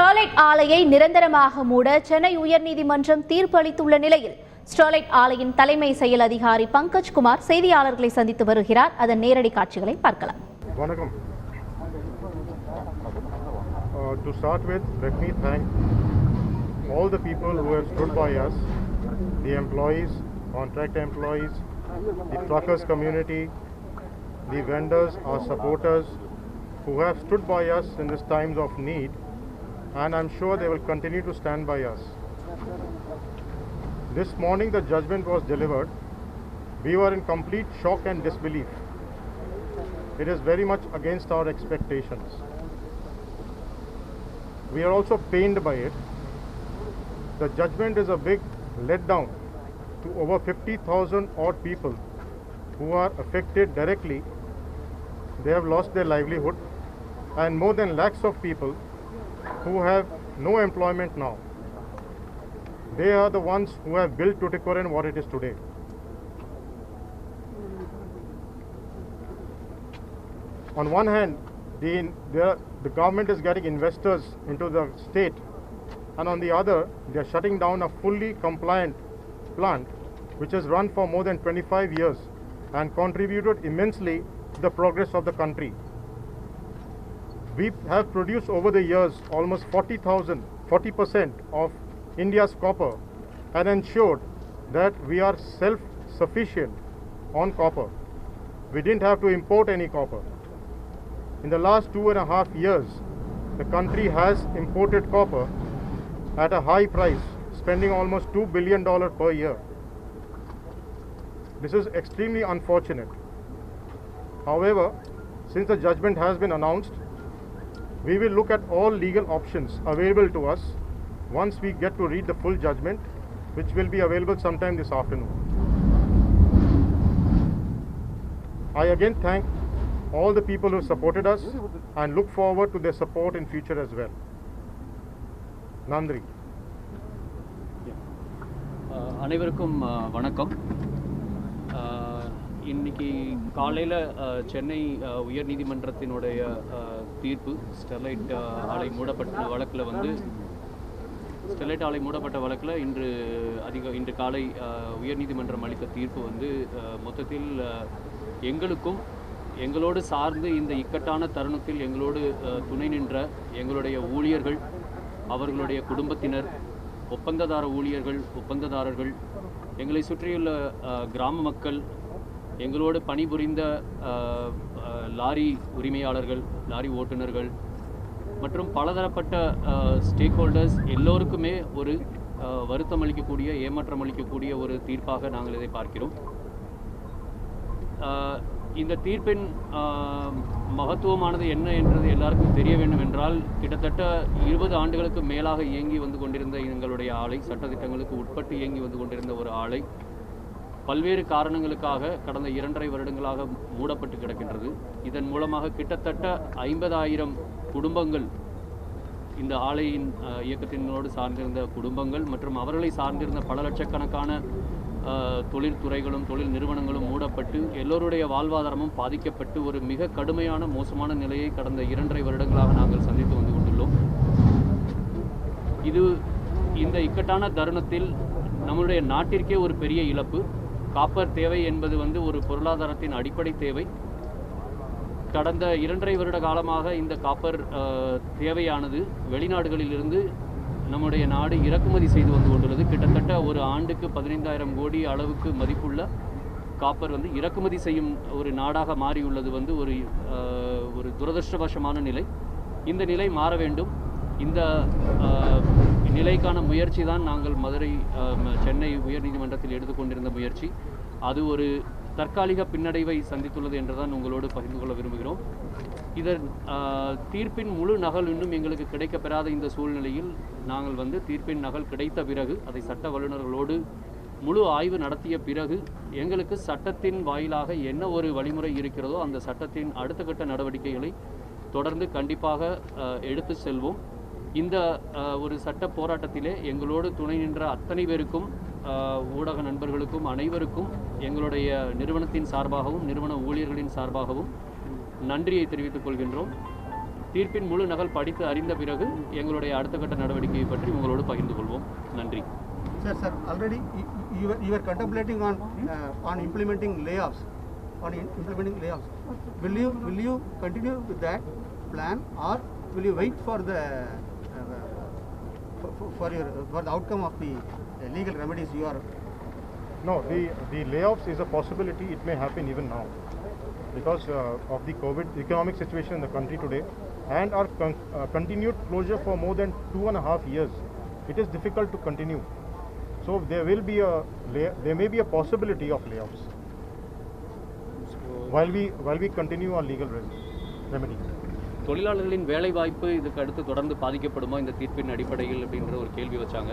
Sterlite ஆலையை நிரந்தரமாக மூட சென்னை உயர்நீதிமன்றம் தீர்ப்பு அளித்துள்ள நிலையில் ஸ்டெர்லைட் ஆலையின் தலைமை செயல் அதிகாரி பங்கஜ் குமார் செய்தியாளர்களை சந்தித்து வருகிறார். அதன் நேரடி காட்சிகளை பார்க்கலாம். வணக்கம். To start with, let me thank all the people who have stood by us, the employees, contract employees, the truckers community, the vendors, our supporters, who have stood by us in these times of need, and I'm sure they will continue to stand by us. This morning the judgment was delivered. We were in complete shock and disbelief. It is very much against our expectations. We are also pained by it. The judgment is a big letdown to over 50,000 odd people who are affected directly. They have lost their livelihood, and more than lakhs of people who have no employment now. They are the ones who have built Tuticorin what it is today. On one hand, the government is getting investors into the state, and on the other, they are shutting down a fully compliant plant which has run for more than 25 years and contributed immensely to the progress of the country. We have produced over the years almost 40% of India's copper, and ensured that we are self-sufficient on copper. We didn't have to import any copper. In the last 2.5 years, the country has imported copper at a high price, spending almost $2 billion per year. This is extremely unfortunate. However, since the judgment has been announced, we will look at all legal options available to us once we get to read the full judgment, which will be available sometime this afternoon. I again thank all the people who supported us and look forward to their support in future as well. Nandri. அனைவருக்கும் வணக்கம். இன்னைக்கு காலையில் சென்னை உயர்நீதிமன்றத்தினுடைய தீர்ப்பு Sterlite ஆலை மூடப்பட்ட வழக்கில் இன்று காலை உயர்நீதிமன்றம் அளித்த தீர்ப்பு மொத்தத்தில் எங்களுக்கும் எங்களோடு சார்ந்து இந்த இக்கட்டான தருணத்தில் எங்களோடு துணை நின்ற எங்களுடைய ஊழியர்கள், அவர்களுடைய குடும்பத்தினர், ஒப்பந்ததார ஊழியர்கள், ஒப்பந்ததாரர்கள், எங்களை சுற்றியுள்ள கிராம மக்கள், எங்களோடு பணிபுரிந்த லாரி உரிமையாளர்கள், லாரி ஓட்டுநர்கள் மற்றும் பலதரப்பட்ட ஸ்டேக் ஹோல்டர்ஸ் எல்லோருக்குமே ஒரு வருத்தம் அளிக்கக்கூடிய, ஏமாற்றம் அளிக்கக்கூடிய ஒரு தீர்ப்பாக நாங்கள் இதை பார்க்கிறோம். இந்த தீர்ப்பின் மகத்துவமானது என்ன என்றது எல்லாருக்கும் தெரிய வேண்டும் என்றால், கிட்டத்தட்ட 20 ஆண்டுகளுக்கு மேலாக இயங்கி வந்து கொண்டிருந்த எங்களுடைய ஆலை, சட்டத்திட்டங்களுக்கு உட்பட்டு இயங்கி வந்து கொண்டிருந்த ஒரு ஆலை பல்வேறு காரணங்களுக்காக கடந்த 2.5 வருடங்களாக மூடப்பட்டு கிடக்கின்றது. இதன் மூலமாக கிட்டத்தட்ட 50,000 குடும்பங்கள், இந்த ஆலையின் இயக்கத்தினோடு சார்ந்திருந்த குடும்பங்கள் மற்றும் அவர்களை சார்ந்திருந்த பல லட்சக்கணக்கான தொழில்துறைகளும் தொழில் நிறுவனங்களும் மூடப்பட்டு எல்லோருடைய வாழ்வாதாரமும் பாதிக்கப்பட்டு ஒரு மிக கடுமையான மோசமான நிலையை கடந்த 2.5 வருடங்களாக நாங்கள் சந்தித்து வந்து கொண்டுள்ளோம். இந்த இக்கட்டான தருணத்தில் நம்முடைய நாட்டிற்கே ஒரு பெரிய இழப்பு. காப்பர் தேவை என்பது ஒரு பொருளாதாரத்தின் அடிப்படை தேவை. கடந்த 2.5 வருட காலமாக இந்த காப்பர் தேவையானது வெளிநாடுகளிலிருந்து நம்முடைய நாடு இறக்குமதி செய்து வந்து கொண்டுள்ளது. கிட்டத்தட்ட ஒரு ஆண்டுக்கு 15,000 கோடி அளவுக்கு மதிப்புள்ள காப்பர் இறக்குமதி செய்யும் ஒரு நாடாக மாறியுள்ளது ஒரு துரதிருஷ்டவசமான நிலை. இந்த நிலை மாற வேண்டும். இந்த நிலைக்கான முயற்சி தான் நாங்கள் சென்னை உயர்நீதிமன்றத்தில் எடுத்துக்கொண்டிருந்த முயற்சி. அது ஒரு தற்காலிக பின்னடைவை சந்தித்துள்ளது என்றுதான் உங்களோடு பகிர்ந்து கொள்ள விரும்புகிறோம். இதன் தீர்ப்பின் முழு நகல் இன்னும் எங்களுக்கு கிடைக்கப்பெறாத இந்த சூழ்நிலையில் நாங்கள் தீர்ப்பின் நகல் கிடைத்த பிறகு அதை சட்ட வல்லுநர்களோடு முழு ஆய்வு நடத்திய பிறகு எங்களுக்கு சட்டத்தின் வாயிலாக என்ன ஒரு வழிமுறை இருக்கிறதோ அந்த சட்டத்தின் அடுத்த கட்ட நடவடிக்கைகளை தொடர்ந்து கண்டிப்பாக எடுத்து செல்வோம். இந்த ஒரு சட்ட போராட்டத்திலே எங்களோடு துணை நின்ற அத்தனை பேருக்கும், ஊடக நண்பர்களுக்கும், அனைவருக்கும் எங்களுடைய நிறுவனத்தின் சார்பாகவும் நிறுவன ஊழியர்களின் சார்பாகவும் நன்றியை தெரிவித்துக் கொள்கின்றோம். தீர்ப்பின் முழு நகல் படித்து அறிந்த பிறகு எங்களுடைய அடுத்த கட்ட நடவடிக்கையை பற்றி உங்களோடு பகிர்ந்து கொள்வோம். நன்றி. Sir, already you were contemplating on implementing layoffs. Will you continue with that plan, or will you wait for the for the outcome of the legal remedies you are? No, the layoffs is a possibility. It may happen even now because of the COVID economic situation in the country today and our continued closure for more than 2.5 years. It is difficult to continue. So there may be a possibility of layoffs while we continue our legal remedy. தொழிலாளர்களின் வேலை வாய்ப்பு இதுக்கு அடுத்து தொடர்ந்து பாதிக்கப்படுமா இந்த தீர்ப்பின் அடிப்படையில் அப்படின்ற ஒரு கேள்வி வச்சாங்க.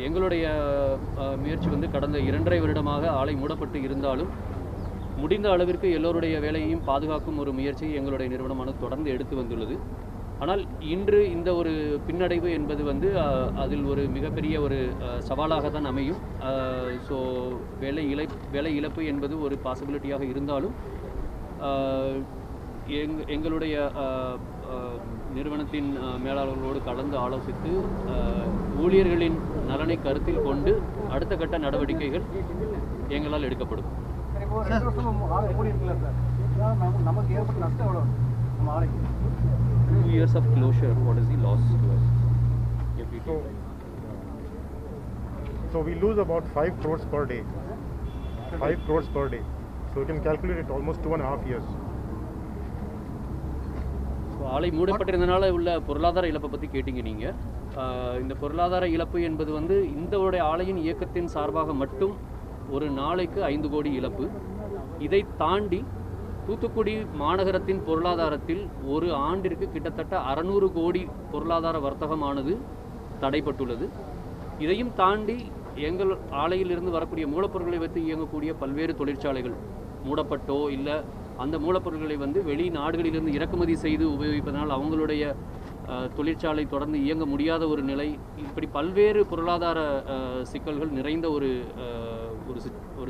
எங்களுடைய முயற்சி வந்து கடந்த 2.5 வருடமாக ஆலை மூடப்பட்டு இருந்தாலும் முடிந்த அளவிற்கு எல்லோருடைய வேலையையும் பாதுகாக்கும் ஒரு முயற்சி எங்களுடைய நிறுவனமானது தொடர்ந்து எடுத்து வந்துள்ளது. ஆனால் இன்று இந்த ஒரு பின்னடைவு என்பது வந்து அதில் ஒரு மிகப்பெரிய ஒரு சவாலாக தான் அமையும். ஸோ வேலை இழப்பு என்பது ஒரு பாசிபிலிட்டியாக இருந்தாலும் எங்களுடைய நிறுவனத்தின் மேலாளர்களோடு கலந்து ஆலோசித்து ஊழியர்களின் நலனை கருத்தில் கொண்டு அடுத்த கட்ட நடவடிக்கைகள் எங்களால் எடுக்கப்படும். நமக்கு ஏற்பட்ட நஷ்டம் எவ்வளோ? 2 years of closure, what is the loss to us? So we lose about 5 crores per day. 5 crores per day. So you can calculate it almost 2.5 years. ஆலை மூடப்பட்டிருந்தனால உள்ள பொருளாதார இழப்பை பற்றி கேட்டீங்க நீங்கள். இந்த பொருளாதார இழப்பு என்பது வந்து இந்த ஆலையின் இயக்கத்தின் சார்பாக மட்டும் ஒரு நாளைக்கு 5 கோடி இழப்பு. இதை தாண்டி தூத்துக்குடி மாநகரத்தின் பொருளாதாரத்தில் ஒரு ஆண்டிற்கு கிட்டத்தட்ட 600 கோடி பொருளாதார வர்த்தகமானது தடைப்பட்டுள்ளது. இதையும் தாண்டி எங்கள் ஆலையிலிருந்து வரக்கூடிய மூலப்பொருட்களை வைத்து இயங்கக்கூடிய பல்வேறு தொழிற்சாலைகள் மூடப்பட்டோ இல்லை அந்த மூலப்பொருட்களை வந்து வெளிநாடுகளிலிருந்து இறக்குமதி செய்து உபயோகிப்பதனால் அவங்களுடைய தொழிற்சாலை தொடர்ந்து இயங்க முடியாத ஒரு நிலை, இப்படி பல்வேறு பொருளாதார சிக்கல்கள் நிறைந்த ஒரு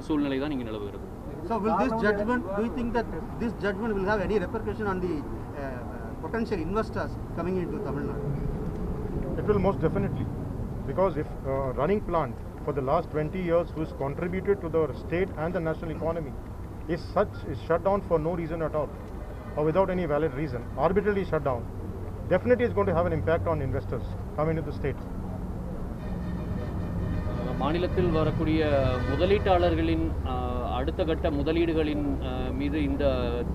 சூழ்நிலை தான் இங்கே நிலவுகிறது. So will this judgment, do you think that this judgment will have any repercussion on the potential investors coming into Tamil Nadu? It will most definitely, because if running plant for the last 20 years who's contributed to the state and the national economy is shut down for no reason at all or without any valid reason, arbitrarily shut down, definitely is going to have an impact on investors coming into the state. மாநிலத்தில் வரக்கூடிய முதலீட்டாளர்களின் அடுத்த கட்ட முதலீடுகளின் மீது இந்த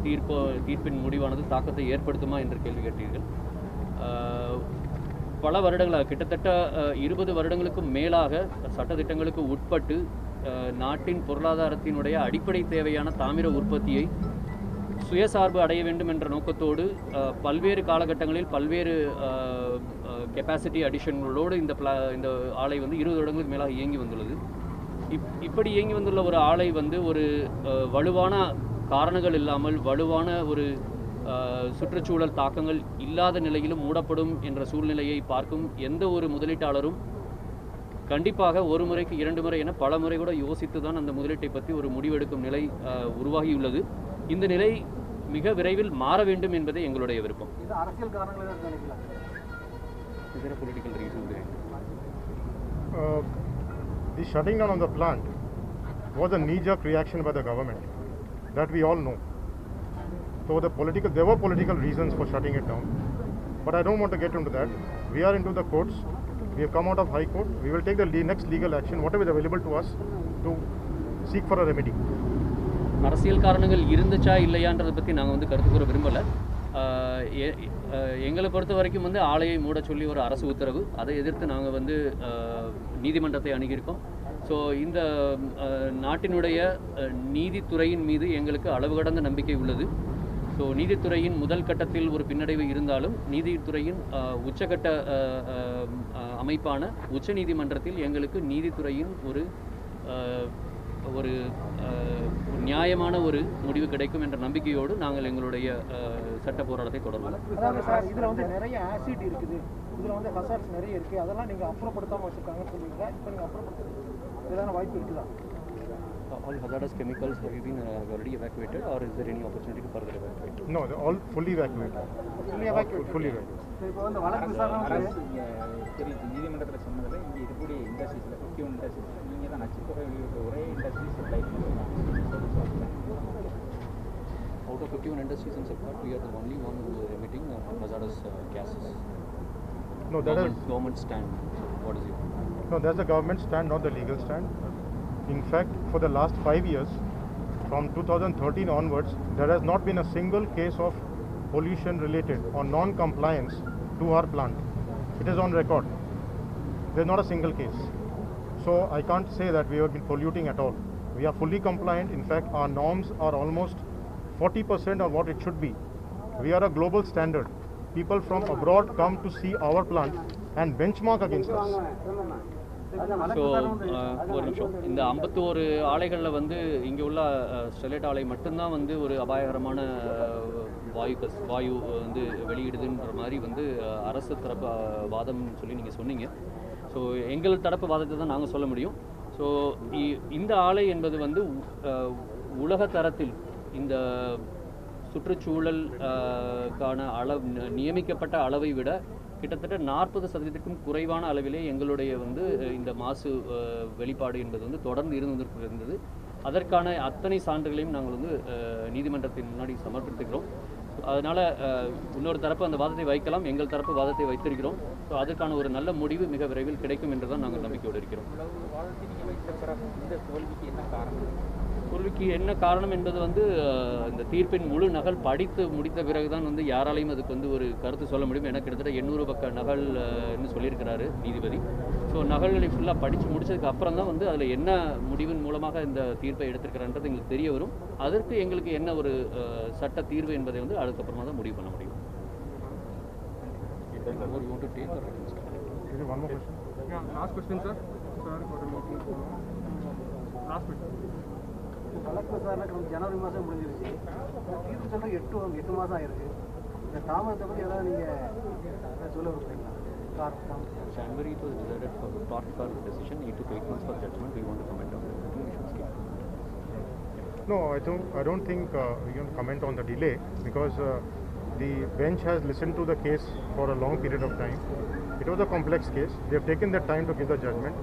தீர்ப்பின் முடிவானது தாக்கத்தை ஏற்படுத்துமா என்று கேள்வி கேட்டீர்கள். பல வருடங்களாக கிட்டத்தட்ட 20 வருடங்களுக்கும் மேலாக சட்டத்திட்டங்களுக்கு உட்பட்டு நாட்டின் பொருளாதாரத்தினுடைய அடிப்படை தேவையான தாமிர உற்பத்தியை சுயசார்பு அடைய வேண்டும் என்ற நோக்கத்தோடு பல்வேறு காலகட்டங்களில் பல்வேறு கெப்பாசிட்டி அடிஷன்களோடு இந்த ஆலை வந்து 20 வருடங்களுக்கு மேலாக இயங்கி வந்துள்ளது. இப்படி இயங்கி வந்துள்ள ஒரு ஆலை வந்து ஒரு வலுவான காரணங்கள் இல்லாமல் வலுவான ஒரு சுற்றுச்சூழல் தாக்கங்கள் இல்லாத நிலையிலும் மூடப்படும் என்ற சூழ்நிலையை பார்க்கும் எந்த ஒரு முதலீட்டாளரும் கண்டிப்பாக ஒரு முறைக்கு 2 முறை என பல முறை கூட யோசித்து தான் அந்த முதலீட்டை பற்றி ஒரு முடிவெடுக்கும் நிலை உருவாகியுள்ளது. இந்த நிலை மிக விரைவில் மாற வேண்டும் என்பதே எங்களுடைய விருப்பம். இது அரசியல் காரணங்களாக நினைக்கலாம். Is there a political reason behind it? The shutting down of the plant was a knee-jerk reaction by the government that we all know. So there were political reasons for shutting it down, but I don't want to get into that. We are into the courts. We have come out of High Court. We will take the next legal action, whatever is available to us, to seek for a remedy. அரசியல் காரணங்கள் இருந்துச்சா இல்லையான்றதை பற்றி நாங்கள் வந்து கருத்து கூற விரும்பலை. எங்களை பொறுத்த வரைக்கும் வந்து ஆலையை மூட சொல்லி ஒரு அரசு உத்தரவு, அதை எதிர்த்து நாங்கள் வந்து நீதிமன்றத்தை அணுகியிருக்கோம். ஸோ இந்த நாட்டினுடைய நீதித்துறையின் மீது எங்களுக்கு அளவு கடந்த நம்பிக்கை உள்ளது. ஸோ நீதித்துறையின் முதல் கட்டத்தில் ஒரு பின்னடைவு இருந்தாலும் நீதித்துறையின் உச்சகட்ட அமைப்பான உச்ச நீதிமன்றத்தில் எங்களுக்கு நீதித்துறையின் ஒரு நியாயமான ஒரு முடிவு கிடைக்கும் என்ற நம்பிக்கையோடு நாங்கள் எங்களுடைய சட்ட போராட்டத்தை தொடர்வோம். இதில் வந்து நிறைய ஆசிட் இருக்குது, இதில் வந்து ஹசார்ட்ஸ் நிறைய இருக்குது, அதெல்லாம் நீங்கள் அப்புறப்படுத்தாமல் வச்சுருக்காங்கன்னு சொல்லுவீங்க. இப்போ நீங்கள் அப்புறப்படுத்த ஏதாவது வாய்ப்பு இருக்குதா? All hazardous chemicals have you been already evacuated, or is there any opportunity to further evacuate? No, they're all fully evacuated. Fully evacuated. இப்போ வந்து வழக்கு விசாரணை அரசு தெரிவிச்சு நீதிமன்றத்தில் சொன்னதில் இங்கே இருக்கக்கூடிய இண்டஸ்ட்ரீஸில் 51 இண்டஸ்ட்ரீஸ் நீங்கள் தான் நச்சுப்புற வெளியிட்ட ஒரே இண்டஸ்ட்ரீஸ் சப்ளை பண்ணுறீங்க. Out of 51 industries in Sipcat, we are the only one who are emitting hazardous gases. No, that is Government stand. What is it? no, that's the government stand, not the legal stand. In fact, for the last 5 years, from 2013 onwards, there has not been a single case of pollution related or non-compliance to our plant. It is on record. There's not a single case. So I can't say that we have been polluting at all. We are fully compliant. In fact, our norms are almost 40% of what it should be. We are a global standard. People from abroad come to see our plant and benchmark against us. So ஒரு நிமிஷம், இந்த 51 ஆலைகளில் வந்து இங்கே உள்ள Sterlite ஆலை மட்டும்தான் வந்து ஒரு அபாயகரமான வாயு வந்து வெளியிடுதுன்ற மாதிரி வந்து அரசு தரப்பு வாதம்னு சொல்லி நீங்கள் சொன்னீங்க. ஸோ எங்கள் தரப்பு வாதத்தை தான் நாங்கள் சொல்ல முடியும். ஸோ இந்த ஆலை என்பது வந்து உலக தரத்தில் இந்த சுற்றுச்சூழல் கான நியமிக்கப்பட்ட அளவை விட கிட்டத்தட்ட 40% குறைவான அளவிலே எங்களுடைய வந்து இந்த மாசு வெளிப்பாடு என்பது வந்து தொடர்ந்து இருந்தது. அதற்கான அத்தனை சான்றுகளையும் நாங்கள் வந்து நீதிமன்றத்தின் முன்னாடி சமர்ப்பித்திருக்கிறோம். அதனால் இன்னொரு தரப்பு அந்த வாதத்தை வைக்கலாம், எங்கள் தரப்பு வாதத்தை வைத்திருக்கிறோம். ஸோ அதற்கான ஒரு நல்ல முடிவு மிக விரைவில் கிடைக்கும் என்று தான் நாங்கள் நம்பிக்கையோடு இருக்கிறோம். தோல்விக்கு என்ன காரணம் என்பது வந்து இந்த தீர்ப்பின் முழு நகல் படித்து முடித்த பிறகு தான் வந்து யாராலையும் அதுக்கு வந்து ஒரு கருத்து சொல்ல முடியும். எனக்கு கிட்டத்தட்ட 800 பக்க நகல்னு சொல்லியிருக்கிறாரு நீதிபதி. ஸோ நகல்களை ஃபுல்லாக படித்து முடிச்சதுக்கு அப்புறம் தான் வந்து அதில் என்ன முடிவின் மூலமாக இந்த தீர்ப்பை எடுத்திருக்கிறான்றது எங்களுக்கு தெரிய வரும். அதற்கு எங்களுக்கு என்ன ஒரு சட்ட தீர்வு என்பதை வந்து அதுக்கப்புறமா தான் முடிவு பண்ண முடியும். One more question. Yeah, last question, sir. Sir, got a meeting. Last question. வழக்கு விசாரணை ஜனவரி மாதம் முடிஞ்சிருச்சு. தீர்ப்பு சொல்ல 8 மாதம் ஆயிருக்கு. இந்த தாமதத்தை பற்றி ஏதாவது நீங்கள் சொல்ல விரும்புறீங்களா? January it was decided for the court for decision. It took 8 months for judgment. We want to comment on it. We should skip. No, I don't think we can comment on the delay because the bench has listened to the case for a long period of time. It was a complex case. They have taken their time to give the judgment.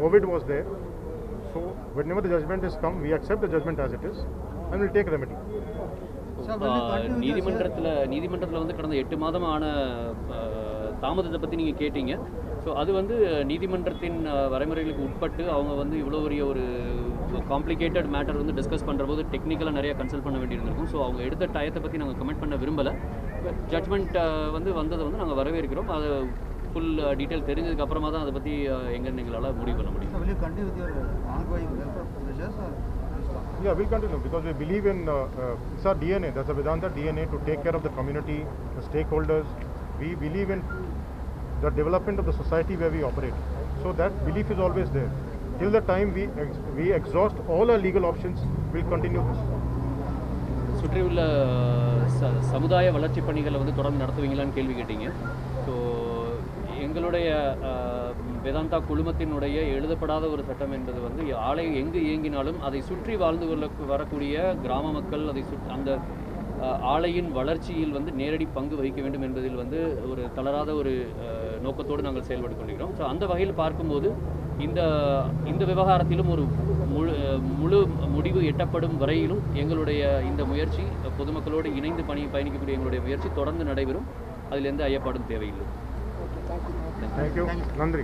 COVID was there. So whenever the judgment is come, we accept the judgment as it is and we'll take remedy. நீதிமன்றத்தில் வந்து கடந்த 8 மாதமான தாமதத்தை பற்றி நீங்கள் கேட்டீங்க. So அது வந்து நீதிமன்றத்தின் வரைமுறைகளுக்கு உட்பட்டு அவங்க வந்து இவ்வளோ பெரிய ஒரு காம்ப்ளிகேட்டட் மேட்டர் வந்து டிஸ்கஸ் பண்ணுற போது டெக்னிக்கலாக நிறையா கன்சல்ட் பண்ண வேண்டியிருந்திருக்கும். ஸோ அவங்க எடுத்த டயத்தை பற்றி நாங்கள் கமெண்ட் பண்ண விரும்பலை. ஜட்ஜ்மெண்ட் வந்து வந்ததை வந்து நாங்கள் வரவேற்கிறோம். அது ஃபுல் டீட்டெயில் தெரிஞ்சதுக்கு அப்புறமா தான் அதை பற்றி எங்களால் முடிவு பண்ண முடியும். Yeah, we'll continue because we believe in it's our DNA. That's a Vedanta DNA to take care of the community, the stakeholders. We believe in the development of the society where we operate. So that belief is always there. Till the time we exhaust all our legal options, we'll continue this. சுற்றியுள்ள சமுதாய வளர்ச்சி பணிகளை வந்து தொடர்ந்து நடத்துவீங்களான்னு கேள்வி கேட்டீங்க. So எங்களுடைய வேதாந்தா குழுமத்தினுடைய எழுதப்படாத ஒரு சட்டம் என்பது வந்து ஆலை எங்கு இயங்கினாலும் அதை சுற்றி வாழ்ந்து வரக்கூடிய கிராம மக்கள் அதை அந்த ஆலையின் வளர்ச்சியில் வந்து நேரடி பங்கு வகிக்க வேண்டும் என்பதில் வந்து ஒரு தளராத ஒரு நோக்கத்தோடு நாங்கள் செயல்பட்டு கொண்டிருக்கிறோம். ஸோ அந்த வகையில் பார்க்கும்போது இந்த விவகாரத்திலும் ஒரு முழு முடிவு எட்டப்படும் வரையிலும் எங்களுடைய இந்த முயற்சி பொதுமக்களோடு இணைந்து பயணிக்கக்கூடிய எங்களுடைய முயற்சி தொடர்ந்து நடைபெறும். அதில் எந்த ஐயப்பாடும் தேவையில்லை. Thank you. Nandri.